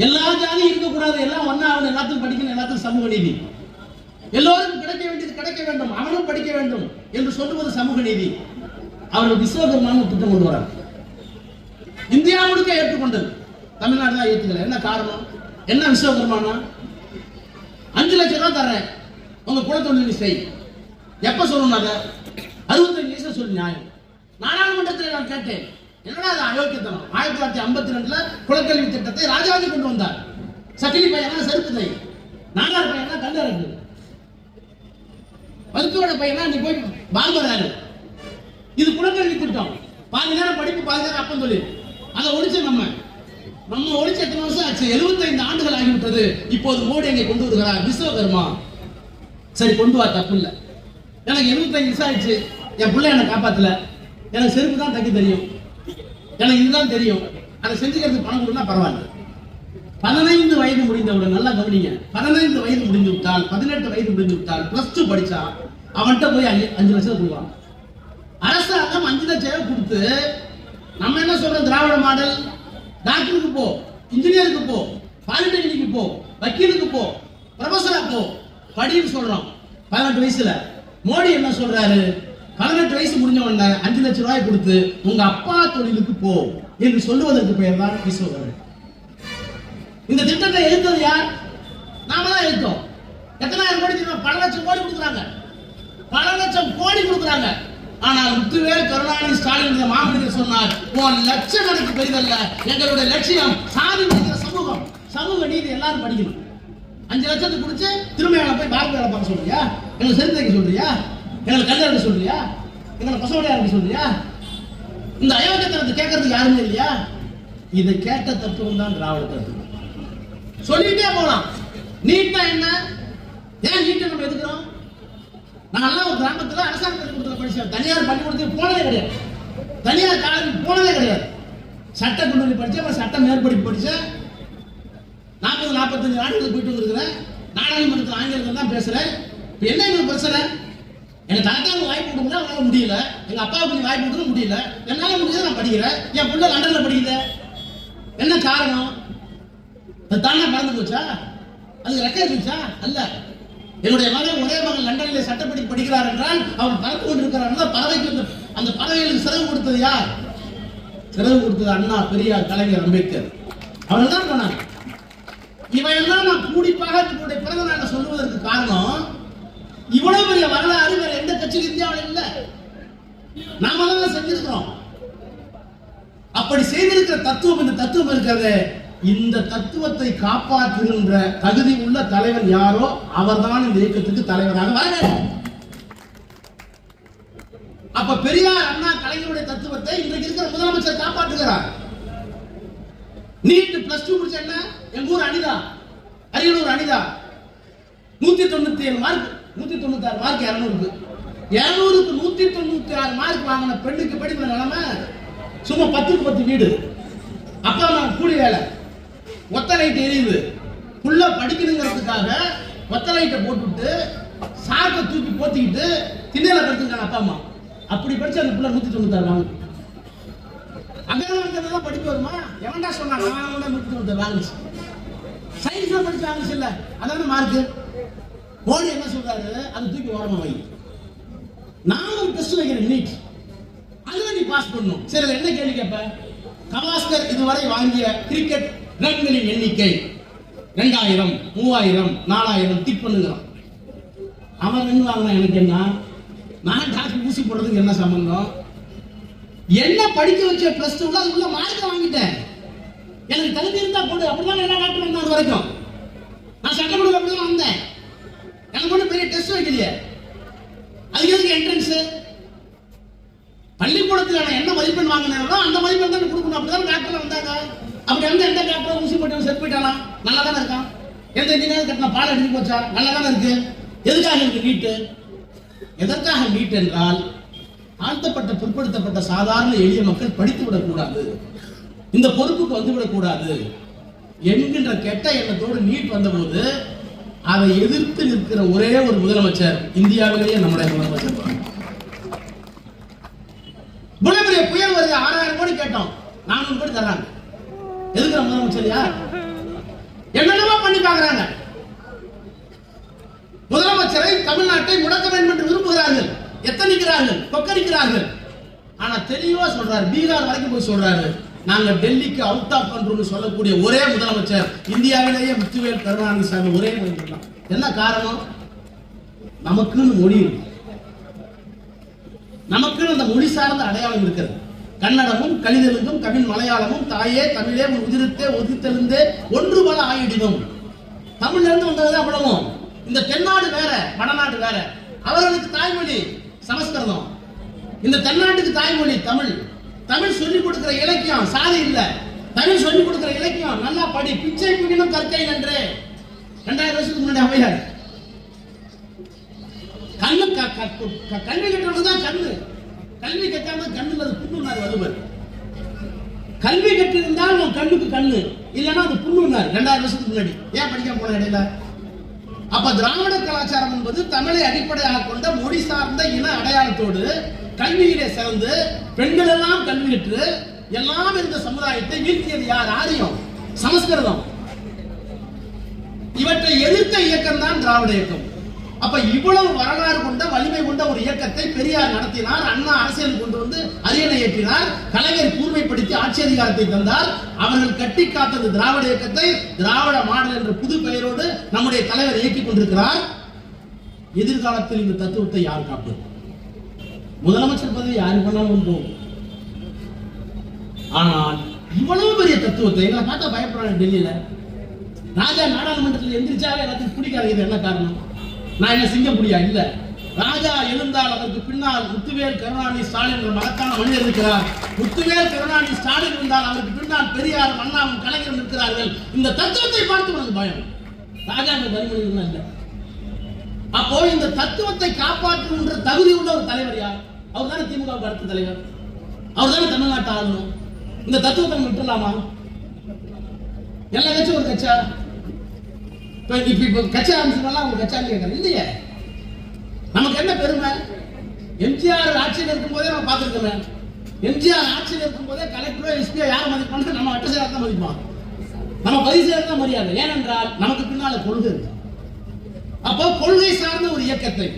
எல்லா ஜாதியும் இருக்கக்கூடாது, எல்லாம் ஒன்னா அவன் எல்லாத்துக்கும் படிக்கணும், எல்லாத்துக்கும் சமூக நீதி, எல்லோருக்கும் கிடைக்க வேண்டியது கிடைக்க வேண்டும், அவனும் படிக்க வேண்டும் என்று சொல்லுவது சமூக நீதி. அவர்கள் விஸ்வகர்மான திட்டம் கொண்டு வரார். இந்தியா முழுக்க ஏற்றுக்கொண்டது, தமிழ்நாடு தான் ஏற்றுக்கல. என்ன காரணம்? என்ன விஸ்வகர்மானா? 5 லட்சம் ரூபாய் தர்றேன், உங்க குலத்தொழில் செய். எப்ப சொல்லணும்? அதை 65 வயசுல சொல்லி நியாயம். நாடாளுமன்றத்தில் நான் கேட்டேன், என்னடா அது அயோக்கியத்தனம். 1952 குலக்கல்வி திட்டத்தை ராஜாஜி கொண்டு வந்தார். சக்கிலி பையனா செருப்பு தை, நாடார் பையனா கல்லறகு, மருத்துவோட பையனா நீ போய் பார்பராரு. இது குலக்கல்வி திட்டம். பாதி நேரம் படிப்பு, பாதி நேரம் அப்பம் தொழில். அதை ஒழிச்சு நம்ம ஒழிச்சு எத்தனை வருஷம் ஆச்சு? 75 ஆண்டுகள் ஆகிவிட்டது. இப்போது மோடி எங்கே கொண்டு வருகிறார்? விஸ்வகர்மா. சரி, கொண்டு வா, தப்பு இல்லை. எனக்கு 75 வருஷம் ஆயிடுச்சு, என் பிள்ளை என்னை காப்பாத்தல, எனக்கு செருப்பு தான் தைக்க தெரியும், எனக்கு இதுதான் தெரியும், அதை செஞ்சுக்கிறதுக்கு பணம் கொடுத்தா பரவாயில்ல. 15 வயது முடிந்தவுடன், நல்லா கவனிங்க, 15 வயது முடிந்து விட்டால், 18 வயது முடிந்து விட்டால், +2 படிச்சா அவன்கிட்ட போய் 5 லட்சம் கொடுவான். அரசாங்கம் 5 லட்சம் கொடுத்து, நம்ம என்ன சொல்றோம்? திராவிட மாடல். டாக்டருக்கு போ, இன்ஜினியருக்கு போ, பாலிடெக்னிக்கு போ, வக்கீலுக்கு போ, ப்ரொஃபஸரா போ, படின்னு சொல்றோம் 18 வயசுல. மோடி என்ன சொல்றாரு? 18 வயசு முடிஞ்ச உடனே 5 லட்சம் ரூபாய் கொடுத்து உங்க அப்பா தொழிலுக்கு போ என்று சொல்லுவதற்கு பெயர் தான் விஸ்வகர்மா. இந்த திட்டத்தை எழுத்தது யார்? நாம தான் எழுத்தோம். எத்தனாயிரம் கோடி தெரியுமா? பல லட்சம் கோடி கொடுக்குறாங்க, பல லட்சம் கோடி கொடுக்குறாங்க. ஆனால் முத்துவேல் கருணாநிதி ஸ்டாலின் மாமனிதர் சொன்னார், உன் லட்சம் எனக்கு பெரிதல்ல, எங்களுடைய லட்சியம் சாதி மனித சமூகம், சமூக நீதி, எல்லாரும் படிக்கணும். 5 லட்சத்துக்கு குடிச்சு திரும்ப எங்களை போய் பார்க்க வேலை பார்க்க சொல்றியா? எங்களை செருந்தைக்கு சொல்றியா? எங்களை கல்யாணம் சொல்றியா? எங்களை பசவடையா இருக்க சொல்றியா? இந்த அயோக்கியத்தனத்தை கேட்கறதுக்கு யாருமே இல்லையா? இதை கேட்ட தத்துவம் தான் திராவிட தத்துவம். சொல்லிட்டே போலாம். நீட்னா என்ன? ஏன் நீட்டை நம்ம எதுக்குறோம்? நான்லாம் ஒரு கிராமத்தில் அரசாங்க பள்ளிக்கூடத்தில் படிச்சேன், தனியார் பள்ளிக்கூடத்துக்கு போனதே கிடையாது, தனியார் காலேஜ் போனதே கிடையாது. சட்ட கல்லூரி படித்தேன், சட்ட மேற்படிப்பு படித்தேன், 40-45 ஆண்டுகளுக்கு போயிட்டு வந்துருக்கிறேன். நாடாளுமன்றத்தில் ஆங்கிலத்தில் தான் பேசுறேன். இப்போ என்ன எங்களுக்கு பிரச்சனை? எங்க தாத்தாவுக்கு வாய்ப்பு கொடுக்கல, அவங்களால முடியல. எங்க அப்பாவுக்கு வாய்ப்பு கொடுக்க முடியல, என்னால முடிஞ்சது நான் படிக்கிறேன். என் பிள்ளை லண்டன்ல படிக்குது. என்ன காரணம்? அது தானே பறந்து போச்சா? அதுக்கு ரெக்கார்ட் இருந்துச்சா? அல்ல. என்னுடைய மகன், ஒரே மகன் லண்டனில் சட்டப்படி படிக்கிறார் என்றால் அவர் பறந்து கொண்டிருக்கிறார். பறவைக்கு அந்த பறவைகளுக்கு சிறகு கொடுத்தது யார்? சிறகு கொடுத்தது அண்ணா, பெரியார், கலைஞர், அம்பேத்கர். அவர்கள் தான் போனாங்க. இவையெல்லாம் நான் கூடிப்பாக என்னுடைய பிறந்த நாளை சொல்லுவதற்கு காரணம், இவ்வளவு பெரிய வரலாறு வேற எந்த கட்சியும் இந்தியாவில் இல்லை. நாம தான் செஞ்சிருக்கிறோம். அப்படி செய்திருக்கிற தத்துவம், இந்த தத்துவம் இருக்கிறது. இந்த தத்துவத்தை காப்பாற்றுகின்ற தகுதி உள்ள தலைவர் யாரோ அவர்தான் இந்த இயக்கத்துக்கு தலைவராக வர. அப்ப பெரியார், அண்ணா, கலைஞருடைய தத்துவத்தை இன்றைக்கு இருக்கிற முதலமைச்சர் காப்பாற்றுகிறார். நீட் +2 முடிச்ச என்ன? எங்க ஊர் அனிதா, அரியலூர் அனிதா, 197 மார்க், 196 மார்க் 200க்கு. 200க்கு 196 மார்க் வாங்கின பெண்ணுக்கு படிக்கிற நிலைமை சும்மா 10க்கு 10 வீடு, அப்பா அம்மா கூலி வேலை, ஒத்த லைட் எரியுது. புள்ள படிக்கணுங்கிறதுக்காக ஒத்த லைட்டை போட்டுவிட்டு சாக்கை தூக்கி போத்திக்கிட்டு திண்ணையில படுத்துருக்காங்க அப்பா அம்மா. அப்படி படிச்சு அந்த புள்ள 196 வாங்க. அங்கதான் படிப்பு வருமா? எவன்டா சொன்னாங்க? 196 வாங்குச்சு. சயின்ஸ்ல படிச்சு வாங்குச்சு இல்ல, அதான மார்க்கு. மோடி என்ன சொல்றாரு? அது தூக்கி ஓரமா வை. நான் ஒரு டெஸ்ட் வைக்கிறேன், நீட், அதுல நீ பாஸ் பண்ணணும். சரி, என்ன கேள்வி கேட்ப? கவாஸ்கர் இதுவரை வாங்கிய கிரிக்கெட் ரன்களின் எண்ணிக்கை 2000, 3000, 4000 டிக் பண்ணுங்கிறான். அவன் ரன் வாங்கினா எனக்கு என்ன? நான் டாக்டர் ஊசி போடுறதுக்கு என்ன சம்பந்தம்? என்ன படிக்க வச்ச +2ல அதுக்குள்ள மார்க் வாங்கிட்டேன். எனக்கு தகுதி இருந்தா போடு. அப்படிதான் எல்லா டாக்டர் வந்தாங்க வரைக்கும். நான் சட்டமன்ற அப்படிதான் வந்தேன். எனக்கு மட்டும் பெரிய டெஸ்ட் வைக்கலையே. அதுக்கு எதுக்கு என்ட்ரன்ஸ்? பள்ளிக்கூடத்தில் நான் என்ன மதிப்பெண் வாங்கினோ அந்த மதிப்பெண் தான் கொடுக்கணும். அப்படிதான் டாக்டர் வந்தாங்க. அப்படி வந்து எந்த டாக்டர் ஊசி போட்டு செட் போயிட்டானா? நல்லா தானே இருக்கான். எந்த இன்ஜினியர் கட்டின பால் அடிச்சு போச்சா? நல்லா தானே இருக்கு. எதுக்காக இருக்கு நீட்டு? எதற்காக நீட் என்றால், தாழ்த்தப்பட்ட பிற்படுத்தப்பட்ட சாதாரண எளிய மக்கள் படித்து விடக்கூடாது, இந்த பொறுப்புக்கு வந்துவிடக் கூடாது என்கின்ற கெட்ட எண்ணத்தோடு நீட் வந்தபோது அதை எதிர்த்து நிற்கிற ஒரே ஒரு முதலமைச்சர் இந்தியாவிலேயே நம்முடைய முதலமைச்சர். பெரிய புயல் வருது, 6000 கோடி கேட்டோம், 400 கோடி தர்றாங்க. எதுக்கு முதலமைச்சர் யார்? என்னென்னமோ பண்ணி பாக்குறாங்க. முதலமைச்சரை தமிழ்நாட்டை முடக்க வேண்டும் என்று விரும்புகிறார்கள், எத்தனிக்கிறார்கள், கொக்கரிக்கிறார்கள். ஆனா தெளிவா சொல்றாரு, பீகார் வரைக்கும் போய் சொல்றாரு, நாங்க டெல்லிக்கு அவுட் ஆஃப் கண்ட்ரோல் சொல்லக்கூடிய ஒரே முதலமைச்சர் இந்தியாவிலேயே முத்துவேல் கருணாநிதி ஒரே முதலமைச்சர். என்ன காரணம்? நமக்குன்னு மொழி இருக்கு, நமக்குன்னு அந்த மொழி சார்ந்த அடையாளம் இருக்கிறது. கன்னடமும் கலிதெலுங்கும் தமிழ் மலையாளமும் தாயே தமிழே உதிர்த்தே ஒதித்தெழுந்தே ஒன்று பல ஆயிடினும். தமிழ்ல இருந்து வந்தது அவ்வளவும். இந்த தென்னாடு வேற, வடநாடு வேற. அவர்களுக்கு தாய்மொழி சமஸ்கிருதம், இந்த தென்னாட்டுக்கு தாய்மொழி தமிழ். தமிழ் சொல்லிக் கொடுக்கிற இலக்கியம் சாதி இல்ல, தமிழ் சொல்லிக் கொடுக்கிற இலக்கியம் நல்லா படி, பிச்சை புகினும் கற்கை நன்றே. 2000 வருஷத்துக்கு முன்னாடி அவையார் கண்ணு கல்வி கற்றவங்க தான் கண்ணு, கல்வி கற்காம கண்ணுல அது புண்ணுனார் வள்ளுவர். கல்வி கற்றிருந்தால் உன் கண்ணுக்கு கண்ணு, இல்லைன்னா அது புண்ணுனார் 2000 வருஷத்துக்கு முன்னாடி. ஏன் படிக்காம போன இடையில? அப்ப திராவிட கலாச்சாரம் என்பது தமிழை அடிப்படையாக கொண்ட மொழி சார்ந்த இன அடையாளத்தோடு கல்வியிலே சிறந்து பெண்கள் எல்லாம் கல்வி கற்று எல்லாம் இருந்த சமுதாயத்தை வீழ்த்தியது யார்? ஆரியம், சமஸ்கிருதம். இவற்றை எதிர்த்த இயக்கம் தான் திராவிட இயக்கம். அப்ப இவ்வளவு வரலாறு கொண்ட வலிமை கொண்ட ஒரு இயக்கத்தை பெரியார் நடத்தினார், அண்ணா அரசியல் கொண்டு வந்து அரியணை ஏற்றினார், கலைஞர் கூர்மைப்படுத்தி ஆட்சி அதிகாரத்தை தந்தார். அவர்கள் கட்டி காத்தது திராவிட இயக்கத்தை திராவிட மாடல் என்ற புது பெயரோடு நம்முடைய தலைவர் இயக்கிக் கொண்டிருக்கிறார். எதிர்காலத்தில் இந்த தத்துவத்தை யார் காப்பது? முதலமைச்சர் பதவி யாரு பண்ணாலும் போகும். ஆனால் இவ்வளவு பெரிய தத்துவத்தை எங்களை பார்த்தா பயப்படுறாங்க. டெல்லியில ராஜா நாடாளுமன்றத்தில் எந்திரிச்சாலே எல்லாத்துக்கும் பிடிக்காது. இது என்ன காரணம்? நான் என்ன சிங்கப்படியா? இல்ல, ராஜா எழுந்தால் அதற்கு பின்னால் முத்துவேல் கருணாநிதி ஸ்டாலின் என்ற மகத்தான மனிதர் இருக்கிறார். முத்துவேல் கருணாநிதி ஸ்டாலின் இருந்தால் அவருக்கு பின்னால் பெரியார், அண்ணாவும் கலைஞரும் இருக்கிறார்கள். இந்த தத்துவத்தை பார்த்து உனக்கு பயம். ராஜா தர்மபுரி இல்ல. அப்போ இந்த தத்துவத்தை காப்பாற்றுகின்ற தகுதி உள்ள ஒரு தலைவர் யார்? அவர் தானே திமுக அடுத்த தலைவர், அவர் தானே தமிழ்நாட்டை ஆளணும். இந்த தத்துவத்தை விட்டுலாமா? எல்லா கட்சியும் ஒரு கட்சா கட்சி ஆரம்பிச்சுலாம் அவங்க கட்சா இல்லையே. நமக்கு என்ன பெருமை? எம்ஜிஆர் ஆட்சியில் இருக்கும் போதே நம்ம பார்த்துருக்கோம். எம்ஜிஆர் ஆட்சியில் இருக்கும் போதே கலெக்டரோ எஸ்பியோ யாரை மதிப்பான்னு நம்ம வட்ட செயலர் தான் மதிப்பான், நம்ம பதிவு செயலர் தான் மரியாதை. ஏனென்றால் நமக்கு பின்னால கொள்கை இருக்கு. அப்போ கொள்கை சார்ந்த ஒரு இயக்கத்தை